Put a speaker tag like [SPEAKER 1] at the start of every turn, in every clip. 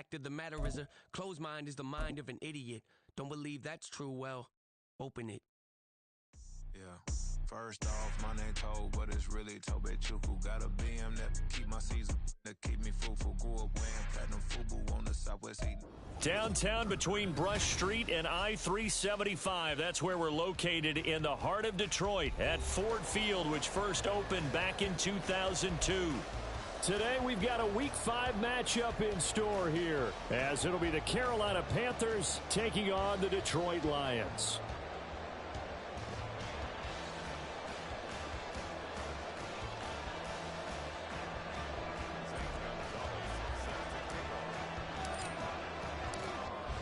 [SPEAKER 1] fact of the matter is a closed mind is the mind of an idiot. Don't believe that's true, well, open it.
[SPEAKER 2] Yeah. First off, my name Toad, but it's really Tobe Chuku. Got a BM that keep my season, that keep me fruitful. Grew up wearing platinum FUBU on the Southwest eating.
[SPEAKER 3] Downtown between Brush Street and I-375. That's where we're located in the heart of Detroit at Ford Field, which first opened back in 2002. Today we've got a Week 5 matchup in store here, as it'll be the Carolina Panthers taking on the Detroit Lions.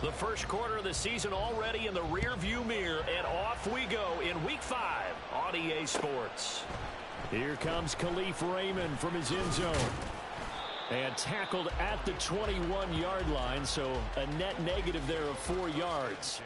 [SPEAKER 3] The first quarter of the season already in the rearview mirror, and off we go in Week 5 on EA Sports. Here comes Khalif Raymond from his end zone. And tackled at the 21-yard line, so a net negative there of 4 yards.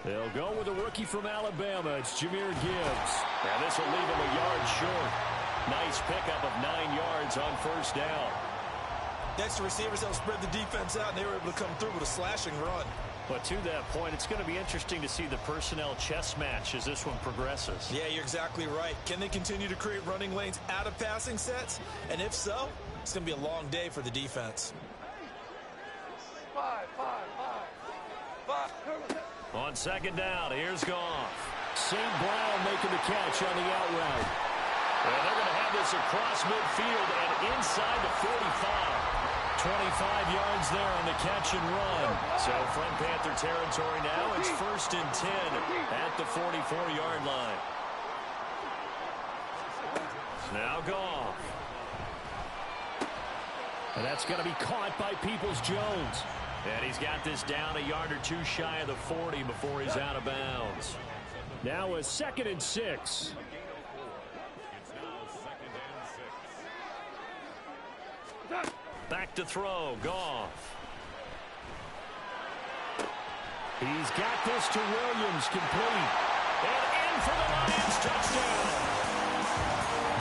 [SPEAKER 3] They'll go with a rookie from Alabama. It's Jahmyr Gibbs. And this will leave him a yard short. Nice pickup of 9 yards on first down.
[SPEAKER 4] Next, the receivers helped spread the defense out, and they were able to come through with a slashing run.
[SPEAKER 3] But to that point, it's going to be interesting to see the personnel chess match as this one progresses.
[SPEAKER 4] Yeah, you're exactly right. Can they continue to create running lanes out of passing sets? And if so, it's going to be a long day for the defense.
[SPEAKER 5] Five.
[SPEAKER 3] On second down, here's Goff. St. Brown making the catch on the out route. And they're going to have this across midfield and inside the 45. 25 yards there on the catch and run. So from Panther territory now, it's 1st and 10 at the 44-yard line. Now Goff. And that's going to be caught by Peoples-Jones. And he's got this down a yard or two shy of the 40 before he's out of bounds. Now a 2nd and 6. Back to throw, Goff. He's got this to Williams, complete. And in for the Lions, touchdown.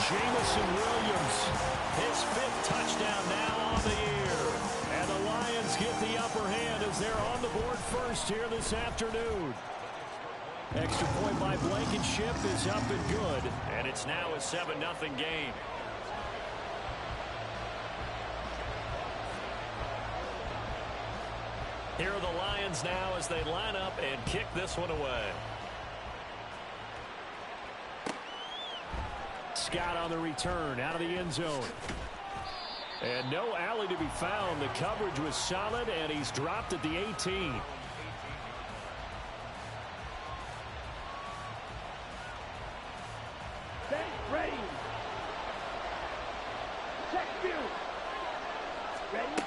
[SPEAKER 3] Jamison Williams, his 5th touchdown now on the year. And the Lions get the upper hand as they're on the board first here this afternoon. Extra point by Blankenship is up and good. And it's now a 7-0 game. Here are the Lions now as they line up and kick this one away. Scott on the return out of the end zone. And no alley to be found. The coverage was solid, and he's dropped at the 18.
[SPEAKER 5] Ready. Check view. Ready.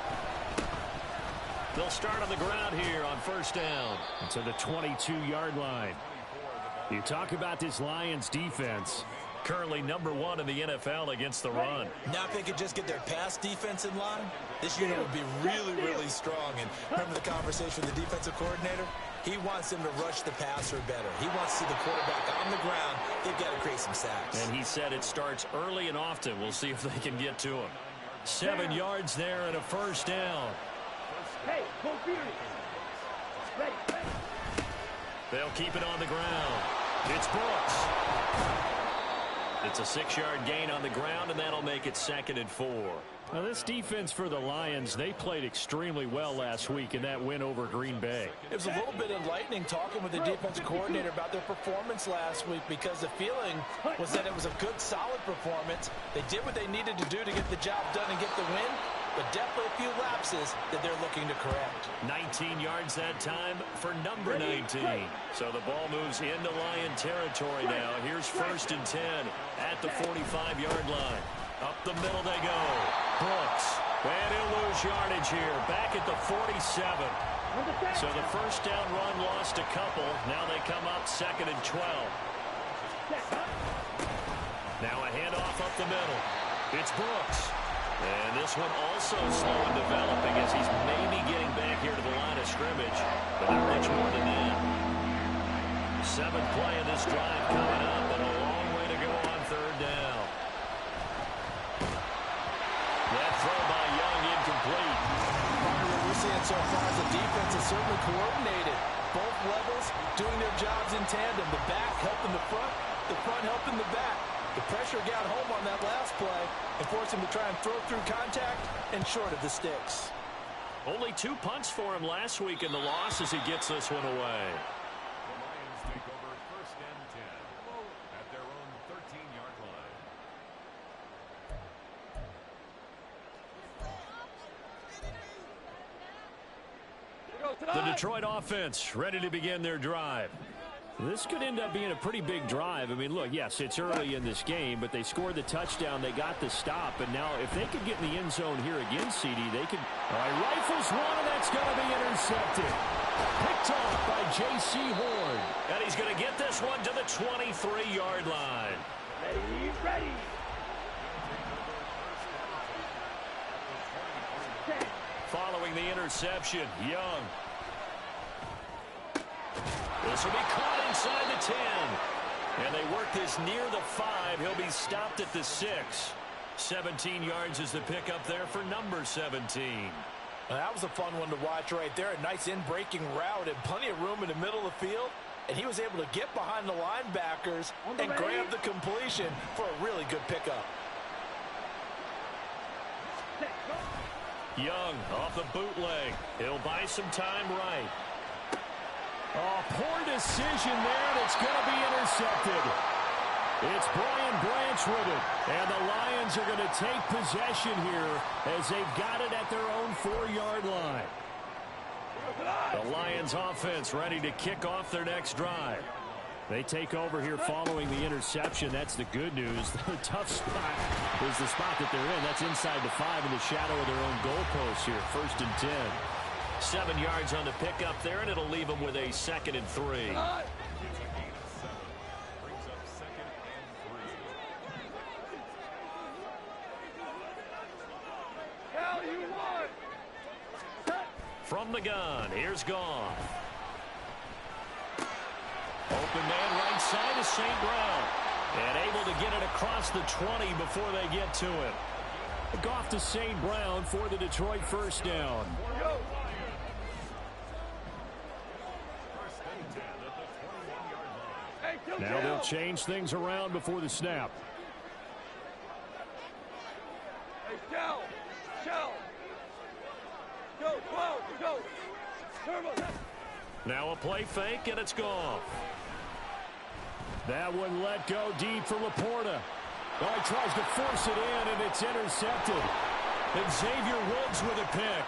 [SPEAKER 3] They'll start on the ground here on first down. To the 22-yard line. You talk about this Lions defense. Currently #1 in the NFL against the run.
[SPEAKER 4] Now if they could just get their pass defense in line, this unit would be really, really strong. And remember the conversation with the defensive coordinator? He wants them to rush the passer better. He wants to see the quarterback on the ground. They've got to create some sacks.
[SPEAKER 3] And he said it starts early and often. We'll see if they can get to him. 7 yards there and a first down.
[SPEAKER 5] Hey, go Fury. Ready.
[SPEAKER 3] They'll keep it on the ground. It's Brooks. It's a 6-yard gain on the ground, and that'll make it 2nd and 4. Now, this defense for the Lions, they played extremely well last week in that win over Green Bay.
[SPEAKER 4] It was a little bit enlightening talking with the defensive coordinator about their performance last week, because the feeling was that it was a good, solid performance. They did what they needed to do to get the job done and get the win, but definitely a few lapses that they're looking to correct.
[SPEAKER 3] 19 yards that time for number 19. So the ball moves into Lion territory now. Here's 1st and 10 at the 45-yard line. Up the middle they go. Brooks. And he'll lose yardage here. Back at the 47. So the first down run lost a couple. Now they come up 2nd and 12. Now a handoff up the middle. It's Brooks. And this one also slow in developing as he's drive coming up, and a long way to go on third down. That throw by Young incomplete.
[SPEAKER 4] What we're seeing so far is the defense is certainly coordinated. Both levels doing their jobs in tandem. The back helping the front helping the back. The pressure got home on that last play and forced him to try and throw through contact and short of the sticks.
[SPEAKER 3] Only 2 punts for him last week in the loss as he gets this one away.
[SPEAKER 6] The Lions take over 1st and 10 at their own 13-yard line.
[SPEAKER 3] The Detroit offense ready to begin their drive. This could end up being a pretty big drive. I mean, look, yes, it's early in this game, but they scored the touchdown. They got the stop. And now if they could get in the end zone here again, CD, they could. All right, rifles one, and that's going to be intercepted. Picked off by J.C. Horn. And he's going to get this one to the 23-yard line.
[SPEAKER 5] Ready, ready.
[SPEAKER 3] Following the interception, Young. This will be caught inside the 10. And they work this near the 5. He'll be stopped at the 6. 17 yards is the pickup there for number 17.
[SPEAKER 4] Well, that was a fun one to watch right there. A nice in-breaking route and plenty of room in the middle of the field. And he was able to get behind the linebackers and grab the completion for a really good pickup.
[SPEAKER 3] Young off the bootleg. He'll buy some time right.
[SPEAKER 7] Oh, poor decision there, and it's going to be intercepted. It's Brian Branch with it, and the Lions are going to take possession here as they've got it at their own 4-yard line.
[SPEAKER 3] The Lions offense ready to kick off their next drive.
[SPEAKER 7] They take over here following the interception. That's the good news. The tough spot is the spot that they're in. That's inside the 5 in the shadow of their own goalpost here. 1st and 10.
[SPEAKER 3] 7 yards on the pickup there, and it'll leave them with a 2nd and 3.
[SPEAKER 6] Brings up 2nd and 3.
[SPEAKER 5] Hell, you won.
[SPEAKER 3] From the gun, here's Goff. Open man right side is St. Brown. And able to get it across the 20 before they get to it.
[SPEAKER 7] Goff to St. Brown for the Detroit 1st down.
[SPEAKER 5] Go.
[SPEAKER 7] Now they'll change things around before the snap.
[SPEAKER 5] Hey, Shell. Go, 12, go. Turbo.
[SPEAKER 3] Now a play fake, and it's Goff.
[SPEAKER 7] That one let go deep for Laporta. Oh, he tries to force it in, and it's intercepted. And Xavier Woods with a pick.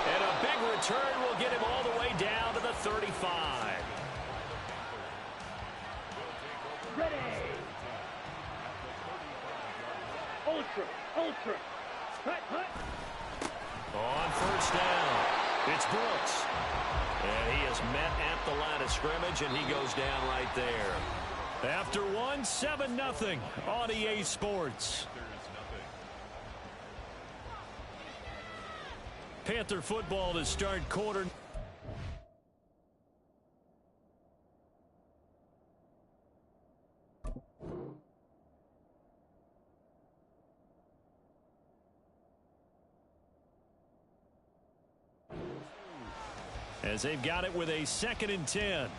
[SPEAKER 3] And a big return will get him all the way down to the 35.
[SPEAKER 5] Ready. Ultra. Hut.
[SPEAKER 3] On 1st down, it's Brooks. And he is met at the line of scrimmage, and he goes down right there.
[SPEAKER 7] After 1, 7-0 on EA Sports. Panther football to start quarter. As they've got it with a 2nd and 10.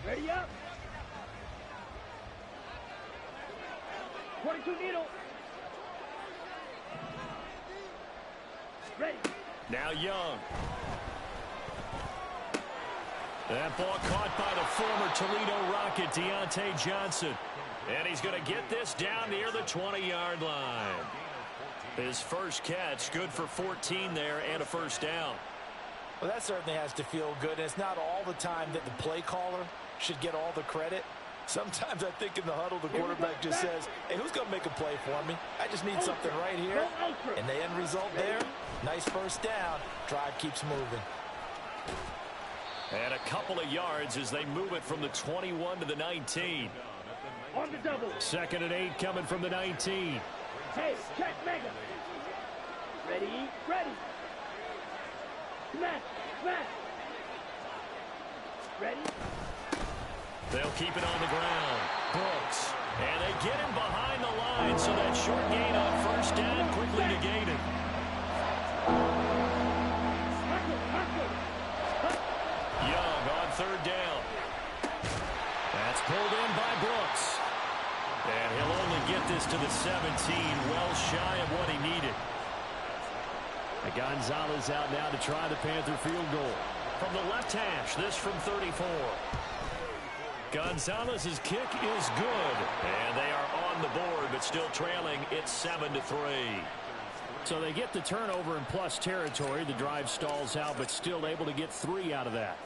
[SPEAKER 5] Ready up. 22 needle. Ready.
[SPEAKER 3] Now Young. That ball caught by the former Toledo Rocket, Deontay Johnson. And he's going to get this down near the 20-yard line. His first catch, good for 14 there and a 1st down.
[SPEAKER 4] Well, that certainly has to feel good. And it's not all the time that the play caller should get all the credit. Sometimes I think in the huddle, the quarterback just says, hey, who's going to make a play for me? I just need something right here. And the end result there, nice 1st down. Drive keeps moving.
[SPEAKER 3] And a couple of yards as they move it from the 21 to the 19.
[SPEAKER 5] On the double.
[SPEAKER 7] 2nd and 8 coming from the 19.
[SPEAKER 5] Hey, check mega. Ready. Smash. Ready?
[SPEAKER 3] They'll keep it on the ground. Brooks. And they get him behind the line, so that short gain on first down quickly negated. Young on third down. That's pulled in by Brooks. And he'll only get this to the 17, well shy of what he needed.
[SPEAKER 7] And Gonzalez out now to try the Panther field goal.
[SPEAKER 3] From the left hash, this from 34. Gonzalez's kick is good. And they are on the board, but still trailing. It's 7-3.
[SPEAKER 7] So they get the turnover in plus territory. The drive stalls out, but still able to get 3 out of that.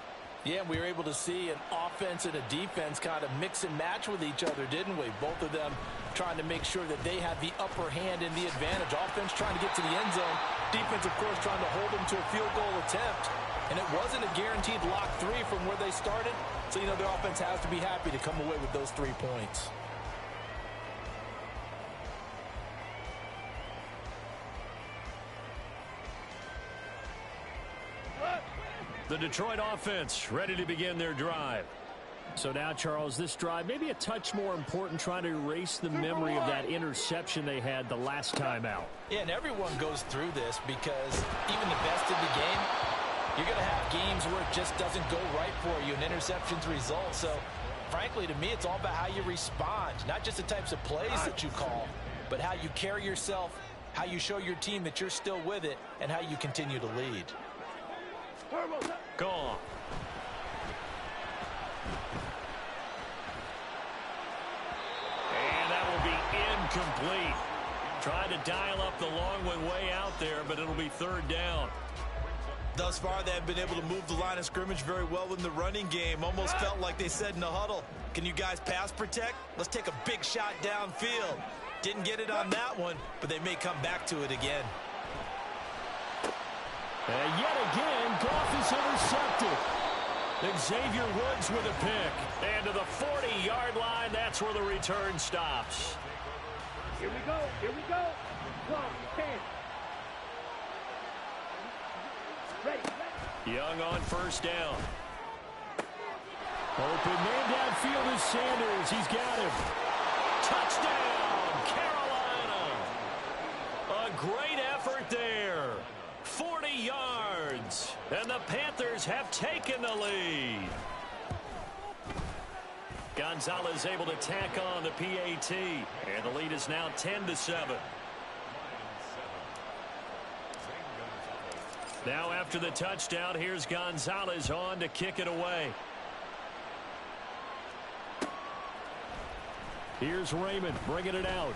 [SPEAKER 4] Yeah, we were able to see an offense and a defense kind of mix and match with each other, didn't we? Both of them trying to make sure that they have the upper hand and the advantage. Offense trying to get to the end zone. Defense, of course, trying to hold them to a field goal attempt. And it wasn't a guaranteed lock 3 from where they started. So, you know, their offense has to be happy to come away with those 3 points.
[SPEAKER 3] The Detroit offense ready to begin their drive.
[SPEAKER 7] So now, Charles, this drive maybe a touch more important, trying to erase the memory of that interception they had the last time out.
[SPEAKER 4] Yeah, and everyone goes through this because even the best in the game, you're going to have games where it just doesn't go right for you, and interceptions result. So, frankly, to me, it's all about how you respond, not just the types of plays that you call, but how you carry yourself, how you show your team that you're still with it, and how you continue to lead.
[SPEAKER 3] Gone. And that will be incomplete. Trying to dial up the long one way out there, but it'll be third down.
[SPEAKER 4] Thus far, they have been able to move the line of scrimmage very well in the running game. Almost felt like they said in the huddle, can you guys pass protect? Let's take a big shot downfield. Didn't get it on that one, but they may come back to it again.
[SPEAKER 7] And yet again, Goff is intercepted.
[SPEAKER 3] Xavier Woods with a pick. And to the 40-yard line, that's where the return stops.
[SPEAKER 5] Here we go. Here we go. 12, 10. Ready.
[SPEAKER 3] Young on first down.
[SPEAKER 7] Open man downfield is Sanders. He's got him.
[SPEAKER 3] Touchdown, Carolina. A great effort there. 40 yards. And the Panthers have taken the lead. Gonzalez able to tack on the PAT. And the lead is now 10-7. Now after the touchdown, here's Gonzalez on to kick it away.
[SPEAKER 7] Here's Raymond bringing it out.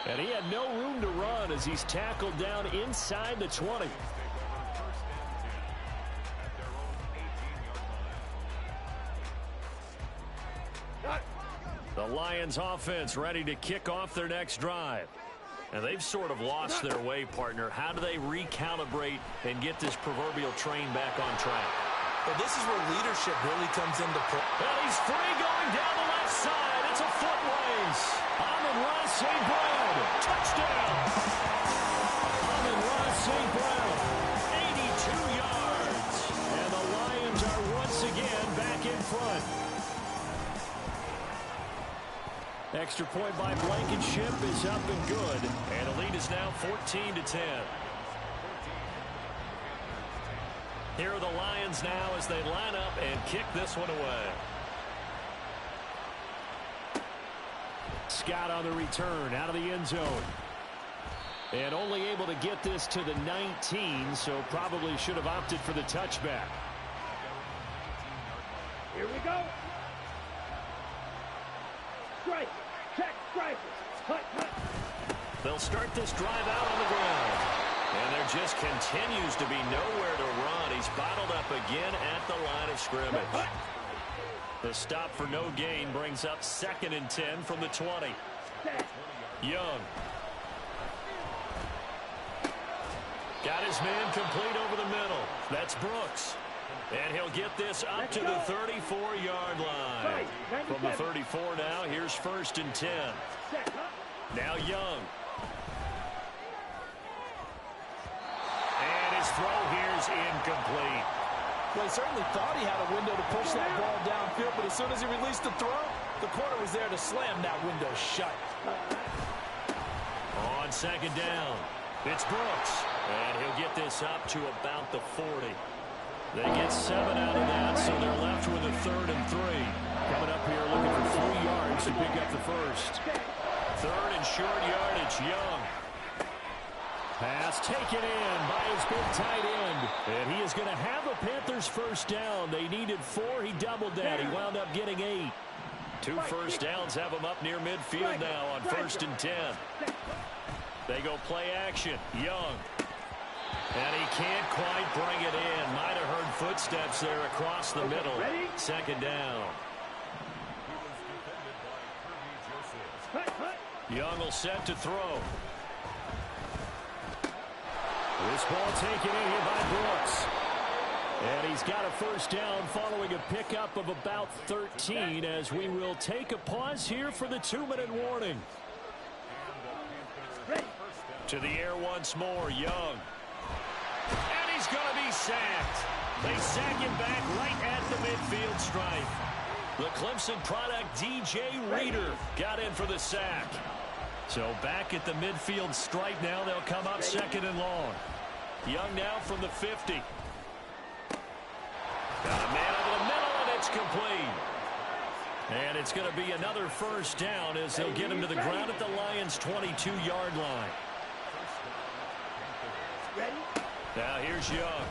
[SPEAKER 7] And he had no room to run as he's tackled down inside the 20.
[SPEAKER 3] The Lions offense ready to kick off their next drive. And they've sort of lost their way, partner. How do they recalibrate and get this proverbial train back on track?
[SPEAKER 4] Well, this is where leadership really comes into play.
[SPEAKER 3] And he's free going down the left side. It's a foot race. Amon-Ra St. Brown. Touchdown.
[SPEAKER 7] Amon-Ra St. Brown.
[SPEAKER 3] 82 yards.
[SPEAKER 7] And the Lions are once again back in front. Extra point by Blankenship is up and good.
[SPEAKER 3] And the lead is now 14-10. Here are the Lions now as they line up and kick this one away.
[SPEAKER 7] Scott on the return out of the end zone. And only able to get this to the 19, so probably should have opted for the touchback.
[SPEAKER 5] Here we go. Strike. Check strikers. Hut, hut.
[SPEAKER 3] They'll start this drive out on the ground. And there just continues to be nowhere to run. He's bottled up again at the line of scrimmage. The stop for no gain brings up 2nd and 10 from the 20. Young. Got his man complete over the middle. That's Brooks. And he'll get this up to the 34-yard line. From the 34 now, here's 1st and 10. Now Young. And his throw here's incomplete.
[SPEAKER 4] Well, he certainly thought he had a window to push that ball downfield, but as soon as he released the throw, the corner was there to slam that window shut.
[SPEAKER 3] On second down, it's Brooks, and he'll get this up to about the 40. They get 7 out of that, so they're left with a 3rd and 3. Coming up here looking for 3 yards to pick up the first. 3rd and short yardage, Young. Pass taken in by his big tight end. And he is going to have a Panthers first down. They needed 4. He doubled that. He wound up getting 8. 2 first downs have him up near midfield now on 1st and 10. They go play action. Young. And he can't quite bring it in. Might have heard footsteps there across the middle. 2nd down. Young will set to throw. This ball taken in here by Brooks. And he's got a first down following a pickup of about 13 as we will take a pause here for the 2-minute warning. To the air once more, Young. And he's going to be sacked. They sack him back right at the midfield stripe. The Clemson product, DJ Reader, got in for the sack. So back at the midfield stripe now. They'll come up 2nd and long. Young now from the 50. Got a man over the middle, and it's complete. And it's going to be another first down as they'll get him to the ground at the Lions' 22-yard line. Now here's Young.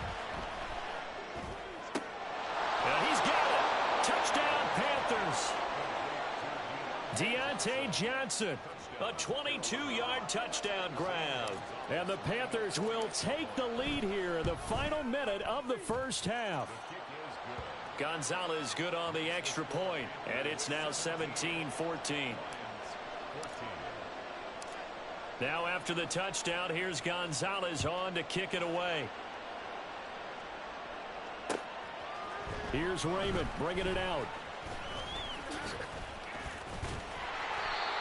[SPEAKER 3] And he's got it. Touchdown, Panthers. Deontay Johnson. A 22-yard touchdown grab. And the Panthers will take the lead here in the final minute of the first half. Gonzalez good on the extra point, and it's now 17-14. Now after the touchdown, here's Gonzalez on to kick it away. Here's Raymond bringing it out.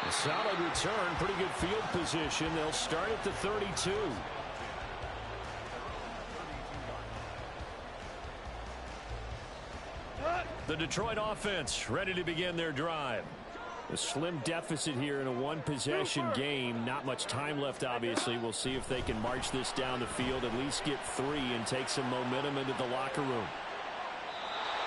[SPEAKER 3] A solid return, pretty good field position. They'll start at the 32. The Detroit offense ready to begin their drive. A slim deficit here in a one-possession game. Not much time left, obviously. We'll see if they can march this down the field, at least get 3 and take some momentum into the locker room.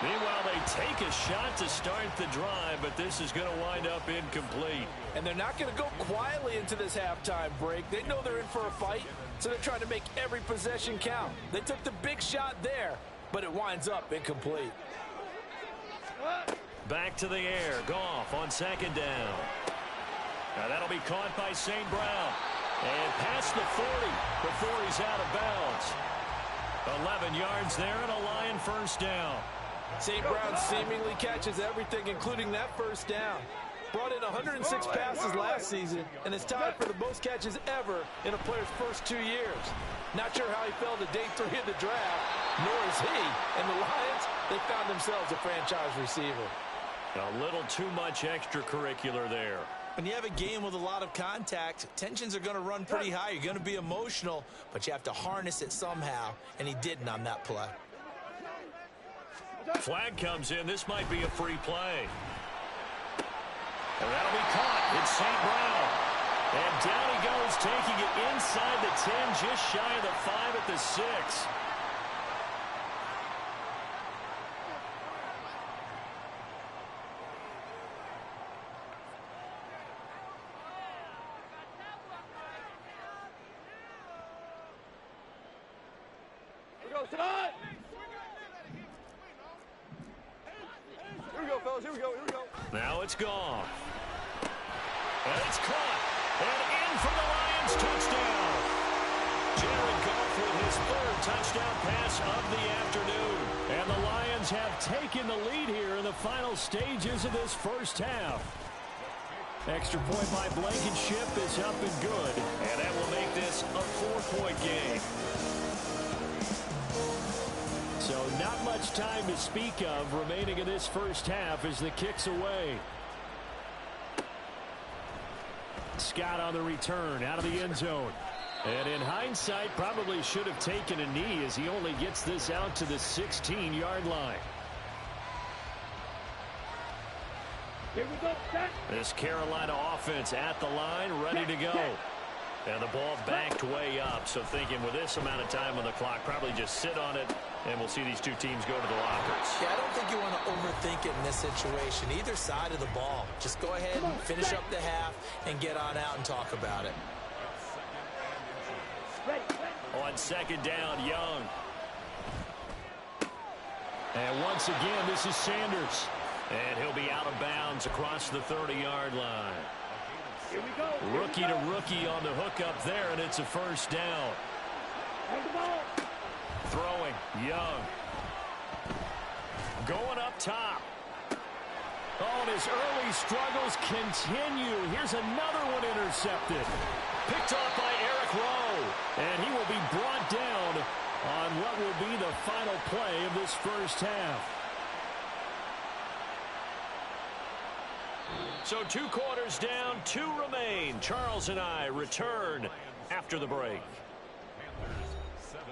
[SPEAKER 3] Meanwhile, they take a shot to start the drive, but this is going to wind up incomplete.
[SPEAKER 4] And they're not going to go quietly into this halftime break. They know they're in for a fight, so they're trying to make every possession count. They took the big shot there, but it winds up incomplete.
[SPEAKER 3] Back to the air. Goff on 2nd down. Now that'll be caught by St. Brown. And past the 40 before he's out of bounds. 11 yards there and a Lion first down.
[SPEAKER 4] St. Brown seemingly catches everything, including that first down. Brought in 106 passes last season and is tied for the most catches ever in a player's first 2 years. Not sure how he fell to day 3 of the draft, nor is he. And the Lions, they found themselves a franchise receiver.
[SPEAKER 3] A little too much extracurricular there.
[SPEAKER 4] When you have a game with a lot of contact, tensions are going to run pretty high. You're going to be emotional, but you have to harness it somehow, and he didn't on that play.
[SPEAKER 3] Flag comes in. This might be a free play. And that'll be caught. It's St. Brown. And down he goes, taking it inside the 10, just shy of the 5 at the 6. Now it's gone. And it's caught. And in for the Lions touchdown. Jared Goff with his 3rd touchdown pass of the afternoon. And the Lions have taken the lead here in the final stages of this first half. Extra point by Blankenship is up and good. And that will make this a 4-point game. So not much time to speak of remaining in this first half as the kick's away. Scott on the return out of the end zone.
[SPEAKER 7] And in hindsight, probably should have taken a knee as he only gets this out to the 16-yard line.
[SPEAKER 5] Here we go, set.
[SPEAKER 3] This Carolina offense at the line, ready to go. And the ball backed way up, so thinking with this amount of time on the clock, probably just sit on it, and we'll see these two teams go to the lockers.
[SPEAKER 4] Yeah, I don't think you want to overthink it in this situation, either side of the ball. Just go ahead and finish up the half and get on out and talk about it.
[SPEAKER 5] Ready.
[SPEAKER 3] On second down, Young.
[SPEAKER 7] And once again, this is Sanders.
[SPEAKER 3] And he'll be out of bounds across the 30-yard line.
[SPEAKER 5] Here we go.
[SPEAKER 3] Rookie to rookie on the hook up there, and it's a first down.
[SPEAKER 5] Hold the ball.
[SPEAKER 3] Throwing, Young. Going up top.
[SPEAKER 7] Oh, and his early struggles continue. Here's another one intercepted.
[SPEAKER 3] Picked off by Eric Rowe.
[SPEAKER 7] And he will be brought down on what will be the final play of this first half.
[SPEAKER 3] So 2 quarters down, 2 remain. Charles and I return after the break.
[SPEAKER 6] Panthers 17.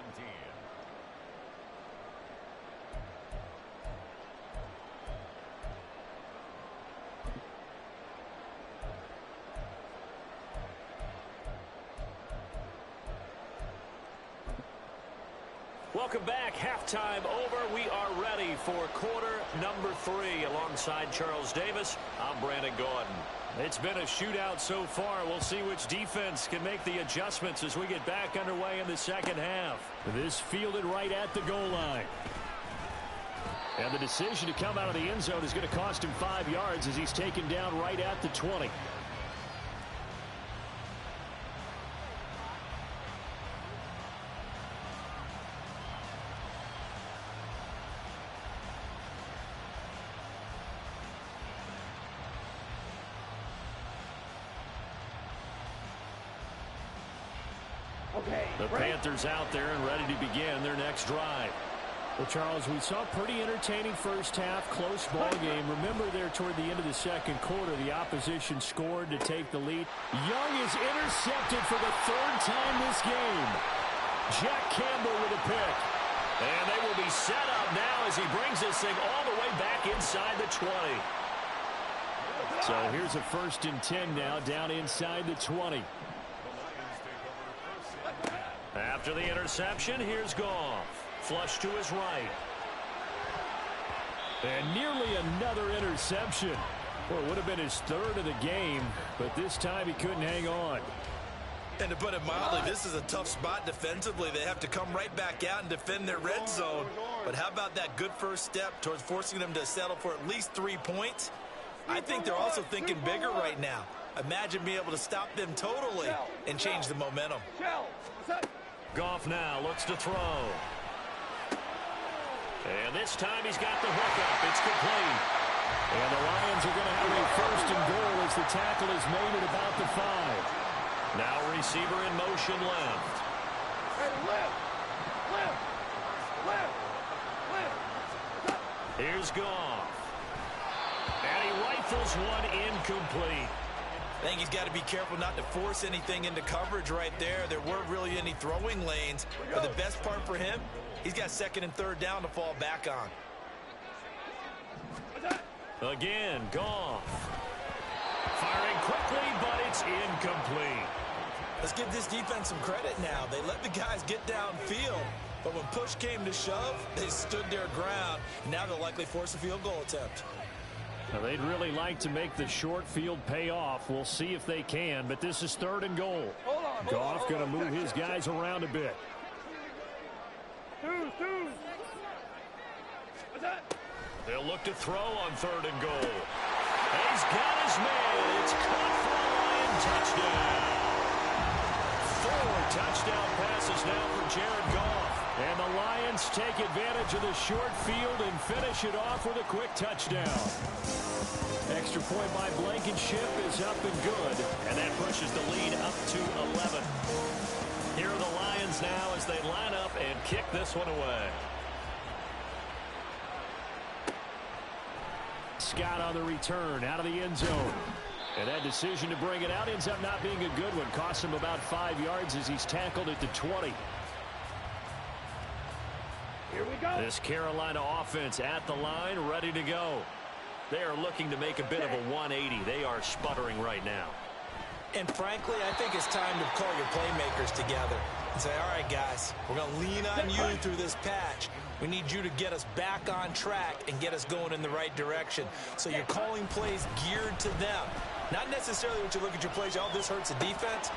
[SPEAKER 3] Welcome back. Halftime over. We are ready for quarter number 3. Alongside Charles Davis, I'm Brandon Gordon. It's been a shootout so far. We'll see which defense can make the adjustments as we get back underway in the second half.
[SPEAKER 7] This fielded right at the goal line. And the decision to come out of the end zone is going to cost him 5 yards as he's taken down right at the 20.
[SPEAKER 3] The Panthers out there and ready to begin their next drive.
[SPEAKER 7] Well, Charles, we saw a pretty entertaining first half, close ball game. Remember there toward the end of the second quarter, the opposition scored to take the lead. Young is intercepted for the 3rd time this game. Jack Campbell with a pick.
[SPEAKER 3] And they will be set up now as he brings this thing all the way back inside the 20.
[SPEAKER 7] So here's a 1st and 10 now, down inside the 20.
[SPEAKER 3] After the interception, here's Goff. Flush to his right.
[SPEAKER 7] And nearly another interception. Well, it would have been his 3rd of the game, but this time he couldn't hang on.
[SPEAKER 4] And to put it mildly, this is a tough spot defensively. They have to come right back out and defend their red zone. But how about that good first step towards forcing them to settle for at least 3 points? I think they're also thinking bigger right now. Imagine being able to stop them totally and change the momentum.
[SPEAKER 3] Goff now looks to throw. And this time he's got the hook up. It's complete.
[SPEAKER 7] And the Lions are going to have a 1st and goal as the tackle is made at about the 5.
[SPEAKER 3] Now receiver in motion left. Here's Goff. And he rifles one incomplete.
[SPEAKER 4] I think he's got to be careful not to force anything into coverage right there. There weren't really any throwing lanes. But the best part for him, he's got 2nd and 3rd down to fall back on.
[SPEAKER 3] Again, Goff. Firing quickly, but it's incomplete.
[SPEAKER 4] Let's give this defense some credit now. They let the guys get downfield. But when push came to shove, they stood their ground. Now they'll likely force a field goal attempt.
[SPEAKER 7] Now, they'd really like to make the short field pay off. We'll see if they can, but this is 3rd and goal. Goff going to move his guys around a bit.
[SPEAKER 3] They'll look to throw on 3rd and goal. And he's got his man. It's caught for a Lion touchdown. 4 touchdown passes now for Jared Goff.
[SPEAKER 7] And the Lions take advantage of the short field and finish it off with a quick touchdown. Extra point by Blankenship is up and good.
[SPEAKER 3] And that pushes the lead up to 11. Here are the Lions now as they line up and kick this one away.
[SPEAKER 7] Scott on the return out of the end zone. And that decision to bring it out ends up not being a good one. Costs him about 5 yards as he's tackled at the 20.
[SPEAKER 5] Here we go.
[SPEAKER 3] This Carolina offense at the line, ready to go. They are looking to make a bit of a 180. They are sputtering right now.
[SPEAKER 4] And frankly, I think it's time to call your playmakers together and say, all right, guys, we're going to lean on you through this patch. We need you to get us back on track and get us going in the right direction. So you're calling plays geared to them. Not necessarily when you look at your plays, oh, this hurts the defense.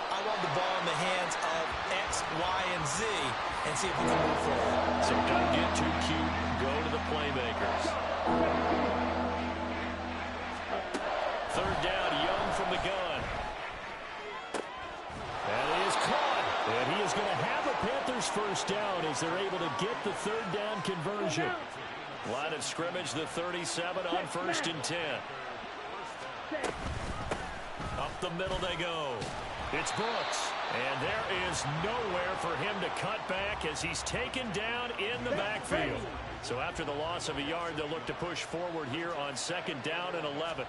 [SPEAKER 4] I want the ball in the hands of X, Y, and Z and see if we can move forward.
[SPEAKER 3] So don't get too cute. Go to the playmakers. Third down, Young from the gun.
[SPEAKER 7] That is caught. And he is going to have a Panthers first down as they're able to get the third down conversion.
[SPEAKER 3] Line of scrimmage, the 37 on 1st and 10. Up the middle they go. It's Brooks. And there is nowhere for him to cut back as he's taken down in the backfield. So after the loss of a yard, they'll look to push forward here on 2nd down and 11.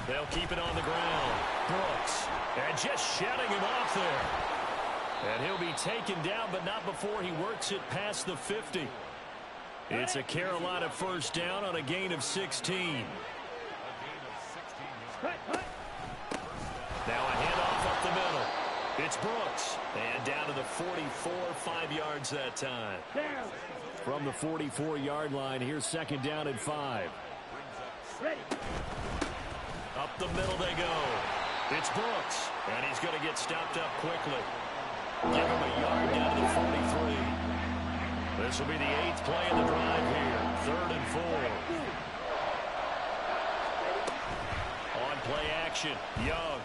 [SPEAKER 3] They'll keep it on the ground. Brooks. And just shutting him off there. And he'll be taken down, but not before he works it past the 50. It's a Carolina first down on a gain of 16. Now a handoff up the middle. It's Brooks. And down to the 44, 5 yards that time.
[SPEAKER 7] From the 44-yard line, here's 2nd down and 5.
[SPEAKER 3] Up the middle they go. It's Brooks. And he's going to get stopped up quickly. Give him a yard down to the 43. This will be the 8th play of the drive here. 3rd and 4. On play action, Young.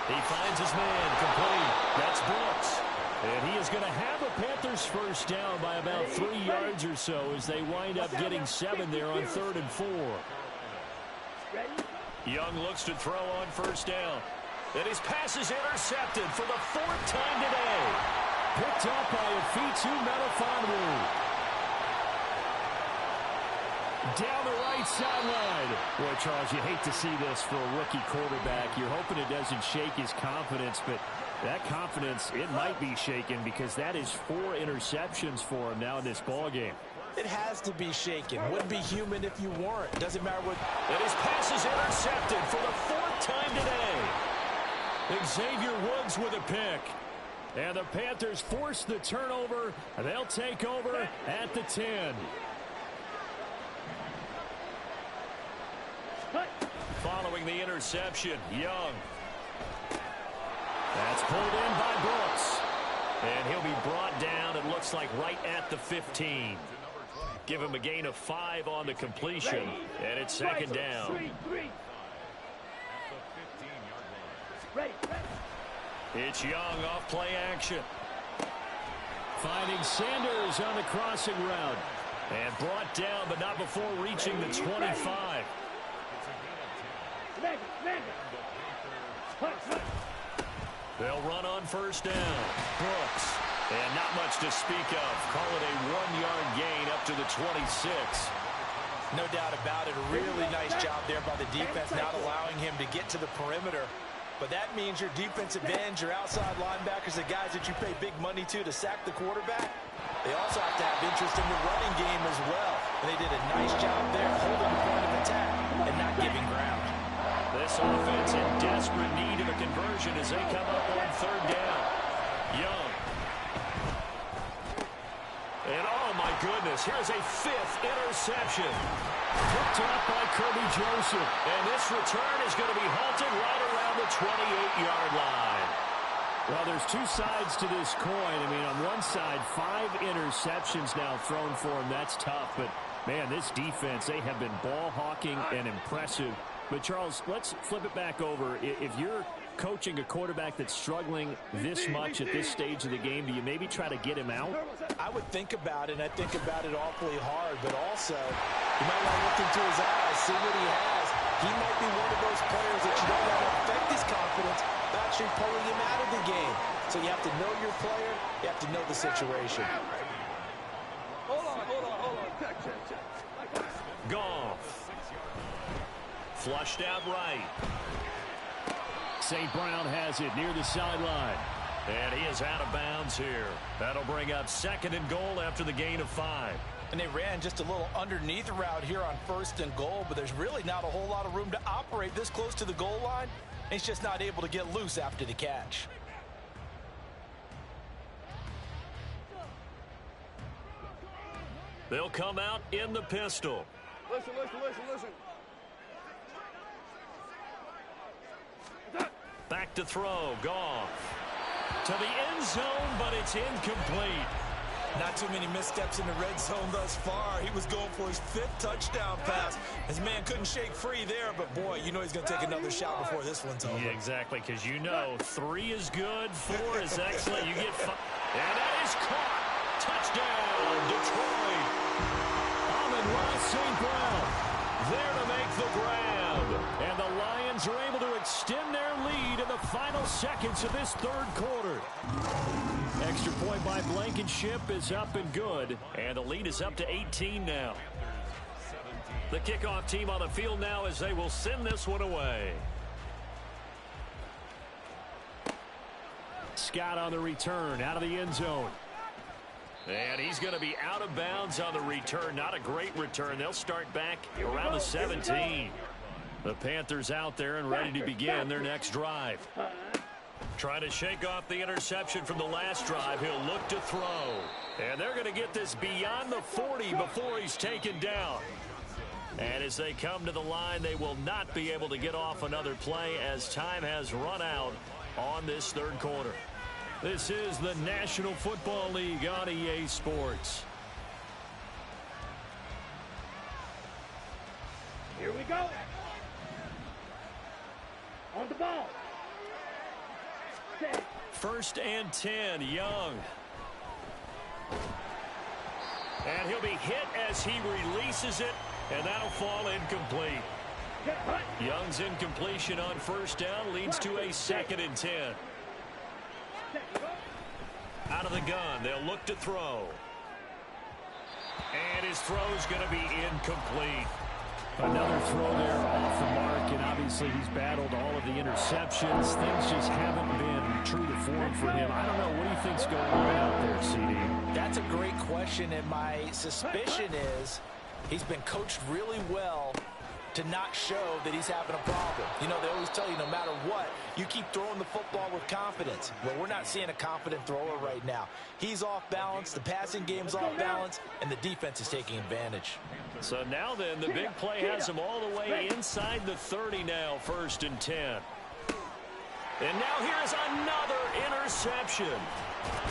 [SPEAKER 3] He finds his man, complete. That's Brooks. And he is going to have a Panthers first down by about 3 yards or so as they wind up getting 7 there on 3rd and 4. Young looks to throw on first down. And his pass is intercepted for the 4th time today.
[SPEAKER 7] Picked up by Afitu Melifonwu. Down the right sideline. Boy, Charles, you hate to see this for a rookie quarterback. You're hoping it doesn't shake his confidence, but that confidence, it might be shaken because that is 4 interceptions for him now in this ballgame.
[SPEAKER 4] It has to be shaken. Wouldn't be human if you weren't. Doesn't matter what.
[SPEAKER 3] And his pass is intercepted for the 4th time today.
[SPEAKER 7] Xavier Woods with a pick. And the Panthers force the turnover. They'll take over at the 10.
[SPEAKER 3] Following the interception, Young.
[SPEAKER 7] That's pulled in by Brooks.
[SPEAKER 3] And he'll be brought down, it looks like, right at the 15. Give him a gain of 5 on the completion. And it's 2nd down. It's Young off play action.
[SPEAKER 7] Finding Sanders on the crossing route.
[SPEAKER 3] And brought down, but not before reaching the 25. They'll run on first down. Brooks. And not much to speak of. Call it a 1-yard gain up to the 26.
[SPEAKER 4] No doubt about it. A really nice job there by the defense, not allowing him to get to the perimeter. But that means your defensive ends, your outside linebackers, the guys that you pay big money to sack the quarterback, they also have to have interest in the running game as well. And they did a nice job there holding the point of attack and not giving ground.
[SPEAKER 3] This offense in desperate need of a conversion as they come up on 3rd down. Young. And oh my goodness, here's a 5th interception.
[SPEAKER 7] Picked up by Kirby Joseph.
[SPEAKER 3] And this return is going to be halted right around the 28-yard line.
[SPEAKER 7] Well, there's 2 sides to this coin. I mean, on one side, 5 interceptions now thrown for him. That's tough. But, man, this defense, they have been ball hawking and impressive. But, Charles, let's flip it back over. If you're coaching a quarterback that's struggling this much at this stage of the game, do you maybe try to get him out?
[SPEAKER 4] I would think about it, and I think about it awfully hard. But also, you might want to look into his eyes, see what he has. He might be one of those players that you don't want to affect his confidence by actually pulling him out of the game. So you have to know your player. You have to know the situation.
[SPEAKER 5] Hold on.
[SPEAKER 3] Goff. Flushed out right.
[SPEAKER 7] St. Brown has it near the sideline.
[SPEAKER 3] And he is out of bounds here. That'll bring up 2nd and goal after the gain of 5.
[SPEAKER 4] And they ran just a little underneath route here on 1st and goal, but there's really not a whole lot of room to operate this close to the goal line. He's just not able to get loose after the catch.
[SPEAKER 3] They'll come out in the pistol.
[SPEAKER 5] Listen.
[SPEAKER 3] Back to throw. Goff. To the end zone, but it's incomplete.
[SPEAKER 4] Not too many missteps in the red zone thus far. He was going for his 5th touchdown pass. His man couldn't shake free there, but boy, you know he's going to take another shot before this one's over.
[SPEAKER 3] Yeah, exactly, because you know 3 is good, 4 is excellent. You get 5. And that is caught. Touchdown, Detroit.
[SPEAKER 7] Amon-Ra St. Brown there to make the grab. And the Lions are able to extend their lead in the final seconds of this 3rd quarter. Extra point by Blankenship is up and good.
[SPEAKER 3] And the lead is up to 18 now. The kickoff team on the field now as they will send this one away.
[SPEAKER 7] Scott on the return out of the end zone.
[SPEAKER 3] And he's going to be out of bounds on the return. Not a great return. They'll start back around the 17. The Panthers out there and ready to begin their next drive. Trying to shake off the interception from the last drive. He'll look to throw. And they're going to get this beyond the 40 before he's taken down. And as they come to the line, they will not be able to get off another play as time has run out on this 3rd quarter. This is the National Football League on EA Sports.
[SPEAKER 5] Here we go. On the ball.
[SPEAKER 3] 1st and 10, Young. And he'll be hit as he releases it, and that'll fall incomplete. Young's incompletion on 1st down leads to a 2nd and 10. Out of the gun, they'll look to throw. And his throw's going to be incomplete.
[SPEAKER 7] Another throw there off the mark, and obviously he's battled all of the interceptions. Things just haven't been true to form for him. I don't know. What do you think's going on out there, CD?
[SPEAKER 4] That's a great question, and my suspicion is he's been coached really well to not show that he's having a problem. You know, they always tell you no matter what, you keep throwing the football with confidence. Well, we're not seeing a confident thrower right now. He's off balance, the passing game's off balance, and the defense is taking advantage.
[SPEAKER 3] So now then, the big play has him all the way inside the 30 now, 1st and 10. And now here's another interception.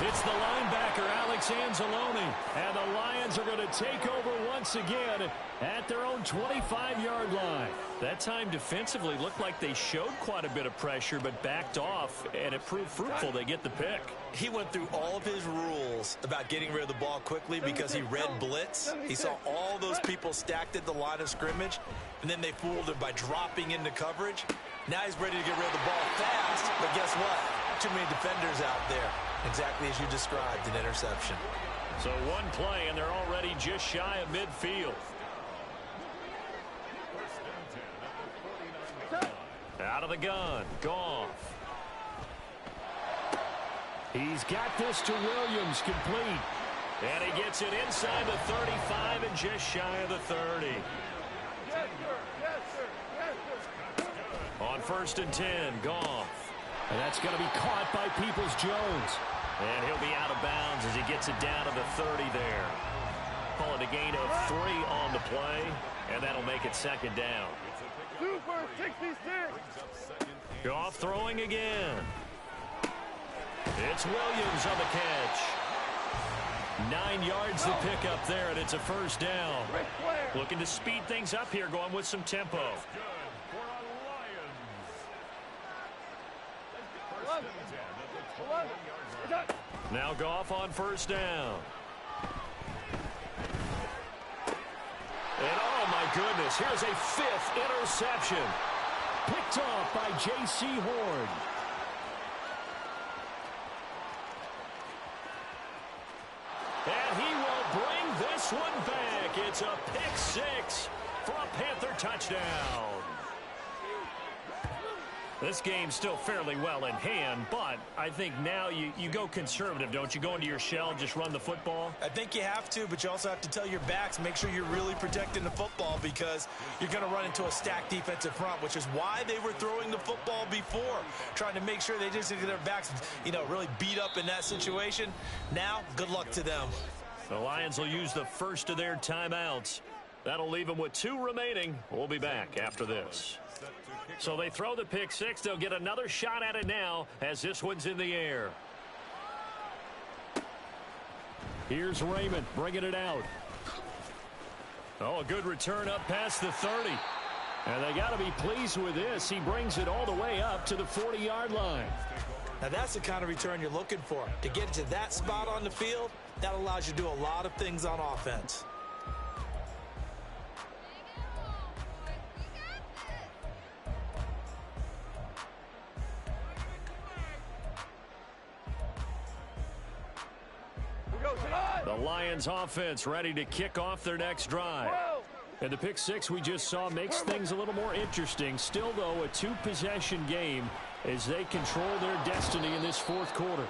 [SPEAKER 3] It's the linebacker, Alex Anzalone. And the Lions are going to take over once again at their own 25-yard line. That time defensively looked like they showed quite a bit of pressure but backed off, and it proved fruitful. They get the pick.
[SPEAKER 4] He went through all of his rules about getting rid of the ball quickly because he read blitz. He saw all those people stacked at the line of scrimmage, and then they fooled him by dropping into coverage. Now he's ready to get rid of the ball fast, but guess what? Too many defenders out there. Exactly as you described, an interception.
[SPEAKER 3] So one play, and they're already just shy of midfield. Out of the gun, Goff.
[SPEAKER 7] He's got this to Williams, complete.
[SPEAKER 3] And he gets it inside the 35 and just shy of the 30.
[SPEAKER 5] Yes, sir. Yes, sir. Yes, sir.
[SPEAKER 3] On 1st and 10, Goff.
[SPEAKER 7] And that's going to be caught by Peoples-Jones.
[SPEAKER 3] And he'll be out of bounds as he gets it down to the 30 there. Call it a gain of 3 on the play, and that'll make it 2nd down.
[SPEAKER 5] Super 66.
[SPEAKER 3] Goff throwing again. It's Williams on the catch. 9 yards to pick up there, and it's a 1st down. Looking to speed things up here, going with some tempo. Now Goff on 1st down. And oh my goodness, here's a 5th interception.
[SPEAKER 7] Picked off by J.C. Horn.
[SPEAKER 3] And he will bring this one back. It's a pick 6 for a Panther touchdown. This game's still fairly well in hand, but I think now you go conservative, don't you? Go into your shell, just run the football?
[SPEAKER 4] I think you have to, but you also have to tell your backs, make sure you're really protecting the football because you're going to run into a stacked defensive front, which is why they were throwing the football before, trying to make sure they just get their backs, really beat up in that situation. Now, good luck to them.
[SPEAKER 3] The Lions will use the first of their timeouts. That'll leave them with 2 remaining. We'll be back after this. So they throw the pick six. They'll get another shot at it now as this one's in the air.
[SPEAKER 7] Here's Raymond bringing it out.
[SPEAKER 3] Oh, a good return up past the 30.
[SPEAKER 7] And they got to be pleased with this. He brings it all the way up to the 40-yard line.
[SPEAKER 4] Now, that's the kind of return you're looking for. To get to that spot on the field, that allows you to do a lot of things on offense.
[SPEAKER 3] The Lions offense ready to kick off their next drive.
[SPEAKER 7] And the pick six we just saw makes things a little more interesting. Still, though, a 2-possession game as they control their destiny in this fourth quarter.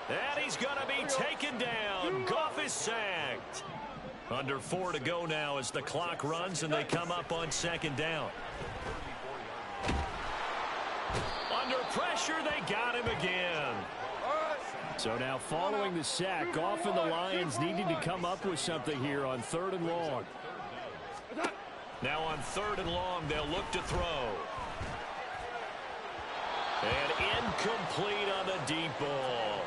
[SPEAKER 3] And he's going to be taken down. Goff is sacked. Under 4 to go now as the clock runs and they come up on second down. Under pressure, they got him again.
[SPEAKER 7] So now following the sack, Goff and the Lions needing to come up with something here on 3rd and long.
[SPEAKER 3] Now on 3rd and long, they'll look to throw. And incomplete on the deep ball.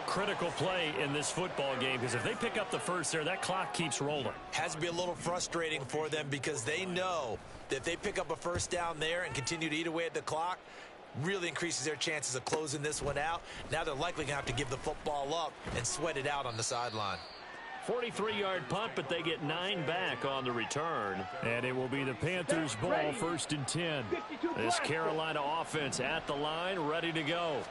[SPEAKER 3] Critical play in this football game because if they pick up the first there, that clock keeps rolling.
[SPEAKER 4] Has to be a little frustrating for them because they know that if they pick up a first down there and continue to eat away at the clock, really increases their chances of closing this one out. Now they're likely going to have to give the football up and sweat it out on the sideline.
[SPEAKER 3] 43-yard punt, but they get 9 back on the return.
[SPEAKER 7] And it will be the Panthers' ball, 1st and 10.
[SPEAKER 3] This Carolina offense at the line, ready to go.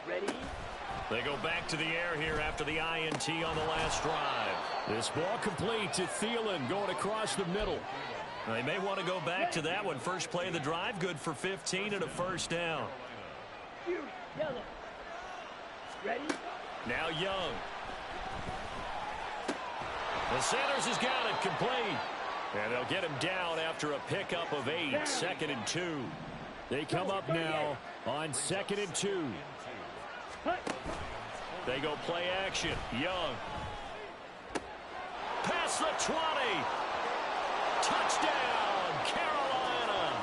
[SPEAKER 3] They go back to the air here after the INT on the last drive.
[SPEAKER 7] This ball complete to Thielen going across the middle.
[SPEAKER 3] They may want to go back to that one. First play of the drive, good for 15 and a first down. Now Young. The Sanders has got it complete. And they'll get him down after a pickup of 8, 2nd and 2.
[SPEAKER 7] They come up now on 2nd and 2.
[SPEAKER 3] They go play action. Young. Past the 20. Touchdown, Carolina.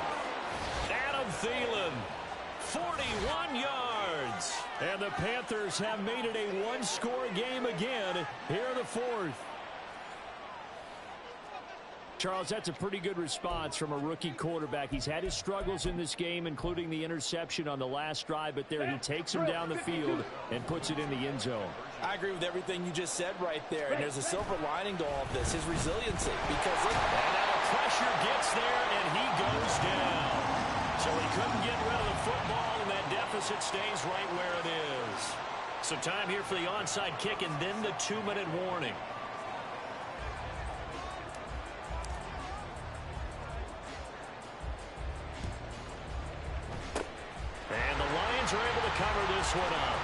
[SPEAKER 3] Adam Thielen, 41 yards.
[SPEAKER 7] And the Panthers have made it a 1-score game again here in the 4th. Charles, that's a pretty good response from a rookie quarterback. He's had his struggles in this game, including the interception on the last drive, but there he takes him down the field and puts it in the end zone.
[SPEAKER 4] I agree with everything you just said right there, and there's a silver lining to all of this, his resiliency. Because
[SPEAKER 3] and now the pressure gets there, and he goes down. So he couldn't get rid of the football, and that deficit stays right where it is. So time here for the onside kick, and then the 2-minute warning. And the Lions are able to cover this one up.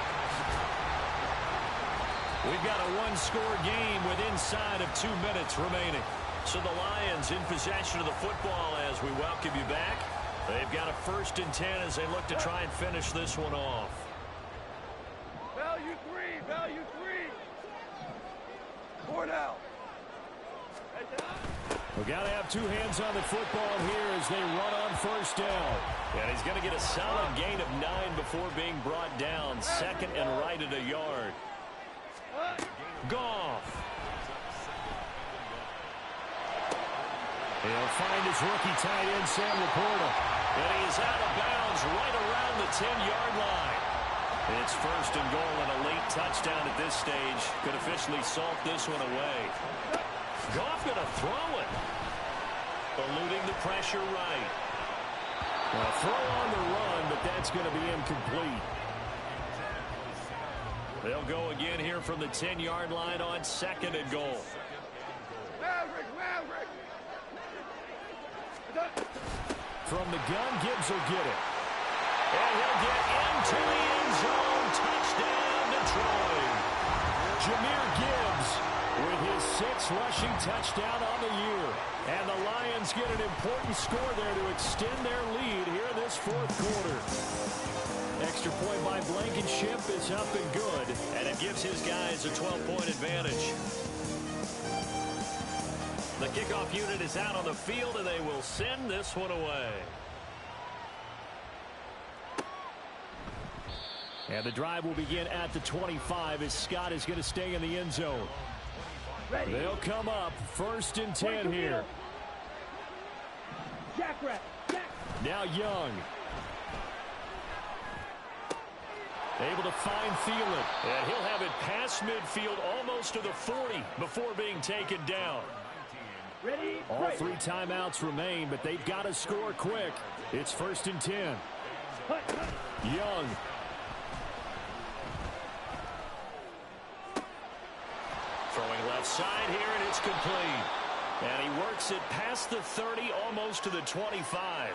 [SPEAKER 3] We've got a 1-score game with inside of 2 minutes remaining. So the Lions in possession of the football as we welcome you back. They've got a 1st and 10 as they look to try and finish this one off.
[SPEAKER 5] Value 3, value 3. 4 now.
[SPEAKER 7] We've got to have 2 hands on the football here as they run on 1st down.
[SPEAKER 3] And he's going to get a solid gain of 9 before being brought down. 2nd and right at a yard. Goff.
[SPEAKER 7] He'll find his rookie tight end, Sam Laporta.
[SPEAKER 3] And he's out of bounds right around the 10-yard line. It's 1st and goal and a late touchdown at this stage. Could officially salt this one away. Goff going to throw it. Eluding the pressure right.
[SPEAKER 7] Well, throw on the run, but that's going to be incomplete.
[SPEAKER 3] They'll go again here from the 10-yard line on 2nd and goal.
[SPEAKER 5] Maverick.
[SPEAKER 7] From the gun, Gibbs will get it.
[SPEAKER 3] And he'll get into the end zone. Touchdown, Detroit. Jahmyr Gibbs with his 6th rushing touchdown on the year. And the Lions get an important score there to extend their lead here in this 4th quarter. Extra point by Blankenship is up and good. And it gives his guys a 12-point advantage. The kickoff unit is out on the field, and they will send this one away. And the drive will begin at the 25 as Scott is going to stay in the end zone.
[SPEAKER 5] Ready.
[SPEAKER 7] They'll come up 1st and 10 here.
[SPEAKER 5] Jack.
[SPEAKER 7] Now Young. Able to find Thielen.
[SPEAKER 3] And he'll have it past midfield almost to the 40 before being taken down.
[SPEAKER 5] Ready.
[SPEAKER 7] All 3 timeouts remain, but they've got to score quick. It's 1st and 10. Young.
[SPEAKER 3] Throwing left side here, and it's complete. And he works it past the 30, almost to the 25.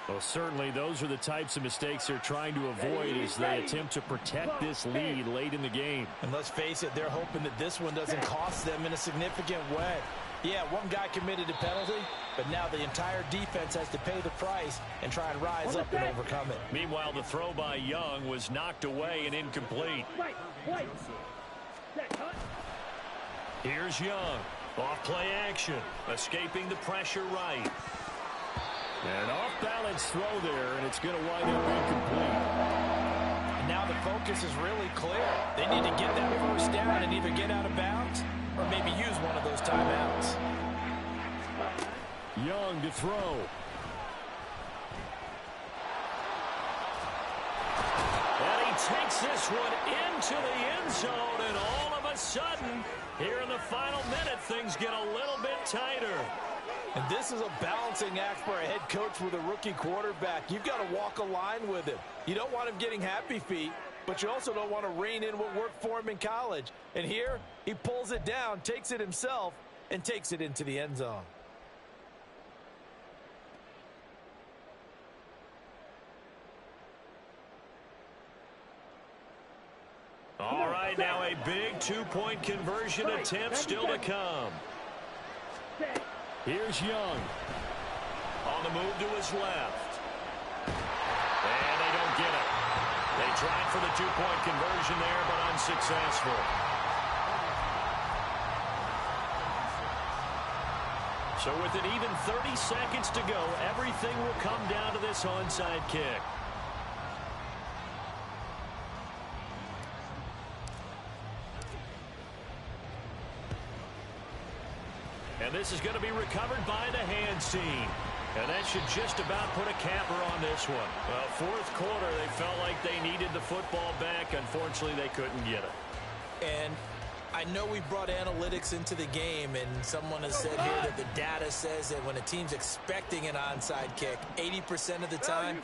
[SPEAKER 7] Well, certainly those are the types of mistakes they're trying to avoid as they attempt to protect this lead late in the game.
[SPEAKER 4] And let's face it, they're hoping that this one doesn't cost them in a significant way. Yeah, one guy committed a penalty, but now the entire defense has to pay the price and try and rise up and overcome it.
[SPEAKER 3] Meanwhile, the throw by Young was knocked away and incomplete. Here's Young. Off play action. Escaping the pressure right.
[SPEAKER 7] An off-balance throw there, and it's going to wind up incomplete.
[SPEAKER 4] And now the focus is really clear. They need to get that 1st down and either get out of bounds or maybe use one of those timeouts.
[SPEAKER 7] Young to throw.
[SPEAKER 3] And he takes this one into the end zone, and all of a sudden, here in the final minute, things get a little bit tighter.
[SPEAKER 4] And this is a balancing act for a head coach with a rookie quarterback. You've got to walk a line with him. You don't want him getting happy feet, but you also don't want to rein in what worked for him in college. And here, he pulls it down, takes it himself, and takes it into the end zone.
[SPEAKER 3] All right, now a big 2-point conversion attempt still to come.
[SPEAKER 7] Here's Young.
[SPEAKER 3] On the move to his left. And they don't get it. They tried for the 2-point conversion there, but unsuccessful. So with an even 30 seconds to go, everything will come down to this onside kick. And this is going to be recovered by the hands team. And that should just about put a capper on this one. Well, 4th quarter, they felt like they needed the football back. Unfortunately, they couldn't get it.
[SPEAKER 4] And I know we brought analytics into the game, and someone has said here that the data says that when a team's expecting an onside kick, 80% of the time,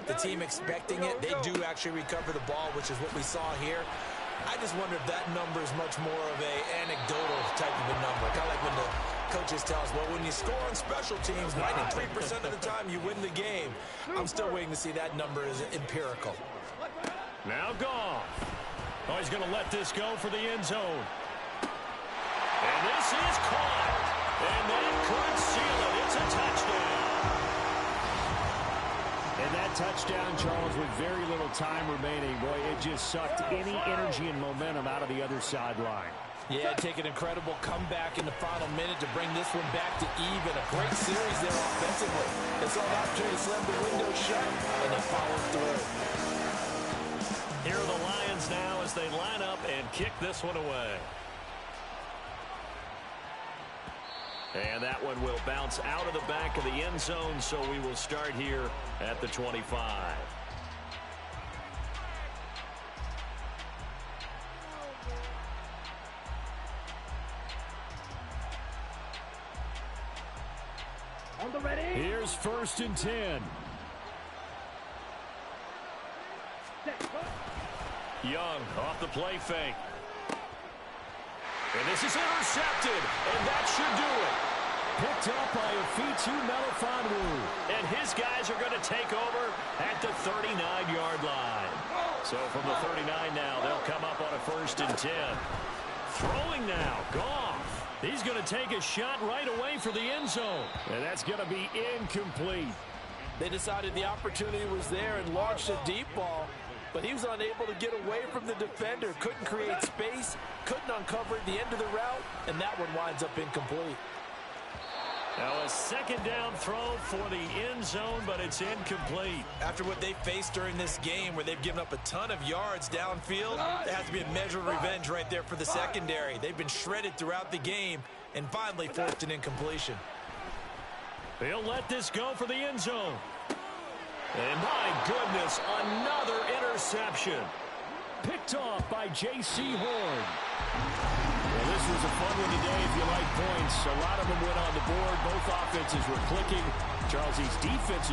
[SPEAKER 4] the team expecting it, they do actually recover the ball, which is what we saw here. I just wonder if that number is much more of a anecdotal type of a number. Kind of like when the coaches tell us, well, when you score on special teams, 93% of the time you win the game. I'm still waiting to see that number is empirical.
[SPEAKER 3] Now Goff. Oh, he's going to let this go for the end zone. And this is caught. And that could seal it. It's a touchdown.
[SPEAKER 7] And that touchdown, Charles, with very little time remaining, boy, it just sucked any energy and momentum out of the other sideline.
[SPEAKER 4] Yeah, take an incredible comeback in the final minute to bring this one back to even. A great series there offensively. They saw an opportunity to slam the window shut, and they followed through.
[SPEAKER 3] Here are the Lions now as they line up and kick this one away. And that one will bounce out of the back of the end zone, so we will start here at the 25.
[SPEAKER 5] On the ready.
[SPEAKER 7] Here's 1st and 10.
[SPEAKER 3] Young off the play fake. And this is intercepted, and that should do it.
[SPEAKER 7] picked up by Afitu Melifonwu.
[SPEAKER 3] And his guys are going to take over at the 39-yard line. So from the 39 now, they'll come up on a 1st and 10. Throwing now, Goff. He's going to take a shot right away for the end zone.
[SPEAKER 7] And that's going to be incomplete.
[SPEAKER 4] They decided the opportunity was there and launched a deep ball, but he was unable to get away from the defender, couldn't create space, couldn't uncover the end of the route, and that one winds up incomplete.
[SPEAKER 3] Now a 2nd down throw for the end zone, but it's incomplete.
[SPEAKER 4] After what they faced during this game where they've given up a ton of yards downfield, there has to be a measure of revenge right there for the secondary. They've been shredded throughout the game and finally forced an incompletion.
[SPEAKER 3] They'll let this go for the end zone. And my goodness, another interception.
[SPEAKER 7] Picked off by J.C. Horn. Well, this was a fun one today if you like points. A lot of them went on the board. Both offenses were clicking. Charles, these defenses